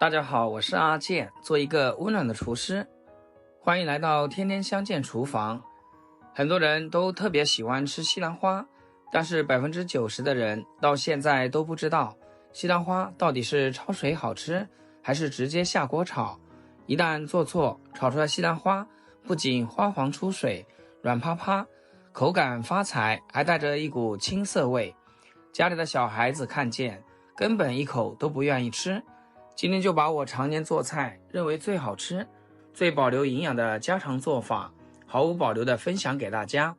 大家好，我是阿健，做一个温暖的厨师。欢迎来到天天相见厨房。很多人都特别喜欢吃西兰花，但是90%的人到现在都不知道西兰花到底是焯水好吃，还是直接下锅炒。一旦做错，炒出来西兰花不仅花黄出水，软趴趴，口感发财，还带着一股青涩味。家里的小孩子看见，根本一口都不愿意吃。今天就把我常年做菜认为最好吃、最保留营养的家常做法，毫无保留的分享给大家。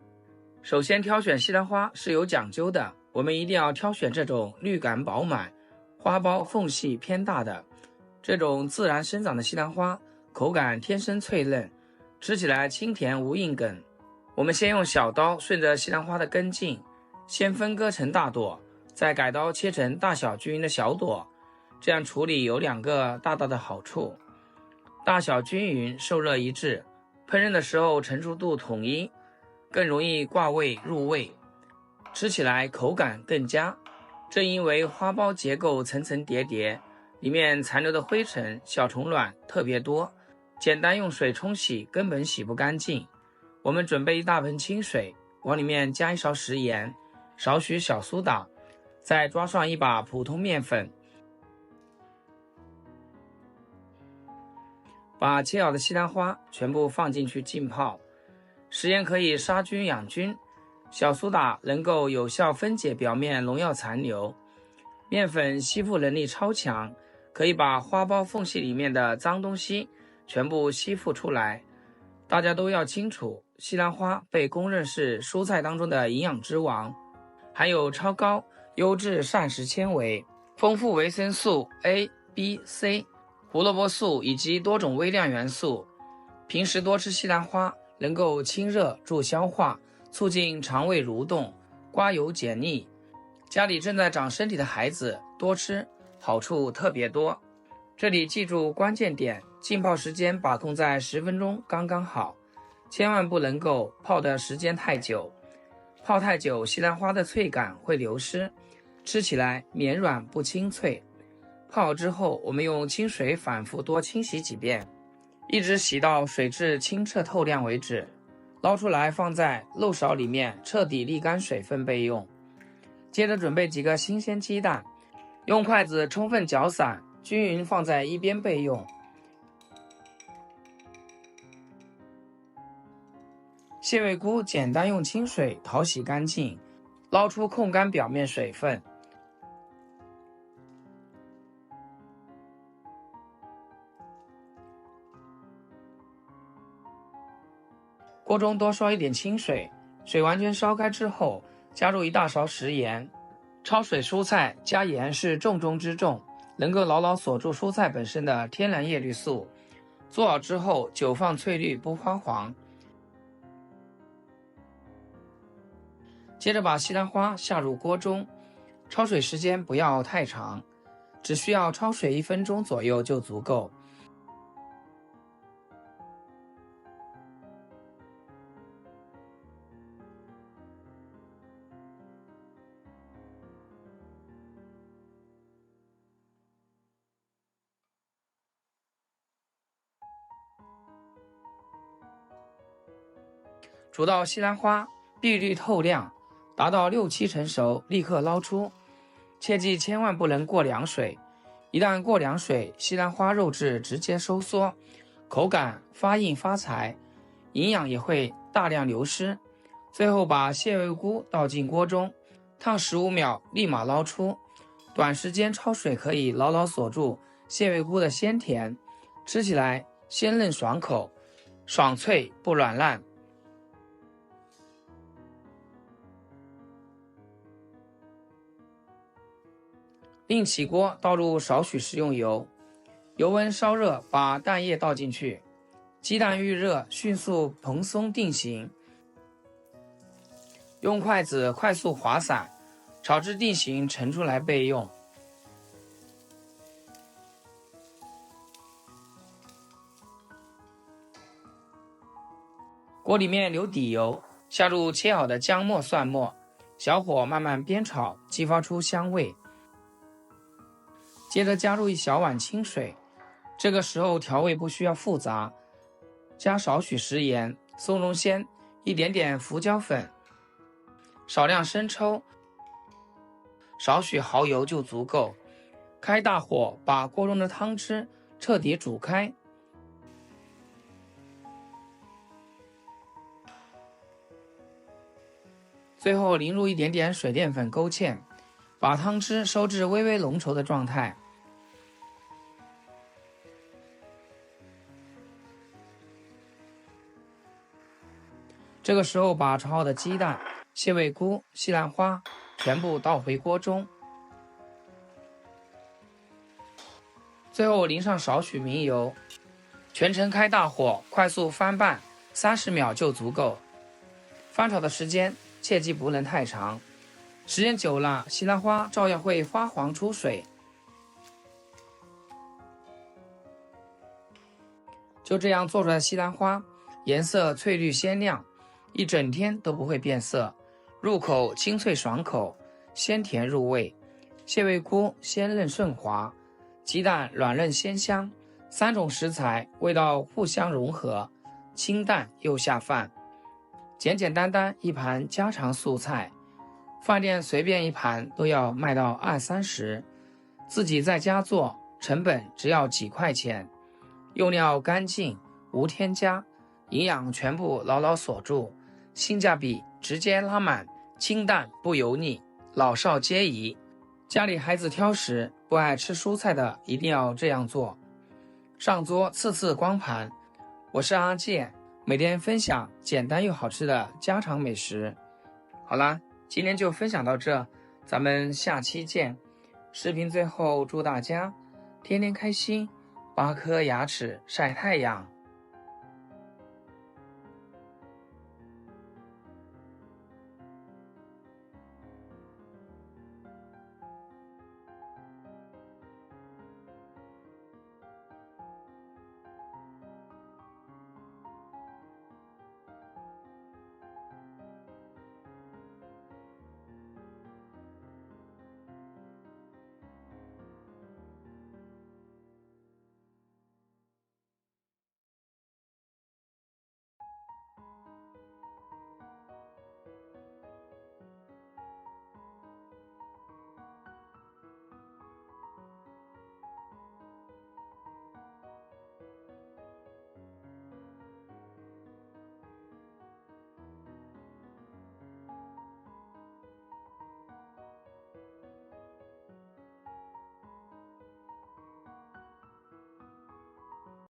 首先，挑选西兰花是有讲究的，我们一定要挑选这种绿感饱满、花苞缝隙偏大的，这种自然生长的西兰花，口感天生脆嫩，吃起来清甜无硬梗。我们先用小刀顺着西兰花的根茎，先分割成大朵，再改刀切成大小均匀的小朵。这样处理有2个大的好处：大小均匀，受热一致，烹饪的时候成熟度统一，更容易挂味入味，吃起来口感更佳。正因为花苞结构层层叠叠，里面残留的灰尘、小虫卵特别多，简单用水冲洗根本洗不干净。我们准备一大盆清水，往里面加1勺食盐，少许小苏打，再抓上一把普通面粉，把切好的西兰花全部放进去浸泡。食盐可以杀菌养菌，小苏打能够有效分解表面农药残留，面粉吸附能力超强，可以把花苞缝隙里面的脏东西全部吸附出来。大家都要清楚，西兰花被公认是蔬菜当中的营养之王，含有超高优质膳食纤维，丰富维生素 A、B、C、胡萝卜素以及多种微量元素。平时多吃西兰花能够清热助消化，促进肠胃蠕动，刮油解腻。家里正在长身体的孩子多吃，好处特别多。这里记住关键点，浸泡时间把控在10分钟刚刚好，千万不能够泡的时间太久。泡太久，西兰花的脆感会流失，吃起来绵软不清脆。泡好之后，我们用清水反复多清洗几遍，一直洗到水质清澈透亮为止。捞出来放在漏勺里面，彻底沥干水分备用。接着准备几个新鲜鸡蛋，用筷子充分搅散，均匀放在一边备用。蟹味菇简单用清水淘洗干净，捞出控干表面水分。锅中多烧一点清水，水完全烧开之后，加入1大勺食盐。焯水蔬菜加盐是重中之重，能够牢牢锁住蔬菜本身的天然叶绿素。做好之后，久放翠绿不发黄。接着把西兰花下入锅中，焯水时间不要太长，只需要焯水1分钟左右就足够。煮到西兰花碧绿透亮，达到6-7成熟，立刻捞出。切记千万不能过凉水，一旦过凉水，西兰花肉质直接收缩，口感发硬发柴，营养也会大量流失。最后把蟹味菇倒进锅中，烫15秒，立马捞出。短时间焯水可以牢牢锁住蟹味菇的鲜甜，吃起来鲜嫩爽口，爽脆不软烂。另起锅倒入少许食用油，油温烧热，把蛋液倒进去，鸡蛋遇热迅速蓬松定型，用筷子快速划散，炒至定型盛出来备用。锅里面留底油，下入切好的姜末蒜末，小火慢慢煸炒，激发出香味。接着加入1小碗清水，这个时候调味不需要复杂，加少许食盐、松茸鲜，一点点胡椒粉，少量生抽，少许蚝油就足够。开大火把锅中的汤汁彻底煮开，最后淋入一点点水淀粉勾芡，把汤汁收至微微浓稠的状态。这个时候把炒好的鸡蛋、蟹味菇、西兰花全部倒回锅中，最后淋上少许明油，全程开大火，快速翻拌30秒就足够。翻炒的时间切记不能太长，时间久了，西兰花照样会发黄出水。就这样做出来的西兰花，颜色翠绿鲜亮，一整天都不会变色，入口清脆爽口，鲜甜入味。蟹味菇鲜嫩顺滑，鸡蛋软嫩鲜香，3种食材味道互相融合，清淡又下饭。简简单单一盘家常素菜，饭店随便一盘都要卖到20-30，自己在家做成本只要几块钱，用料干净无添加，营养全部牢牢锁住，性价比直接拉满，清淡不油腻，老少皆宜。家里孩子挑食不爱吃蔬菜的一定要这样做，上桌次次光盘。我是阿健，每天分享简单又好吃的家常美食。好啦，今天就分享到这，咱们下期见。视频最后祝大家天天开心，8颗牙齿晒太阳。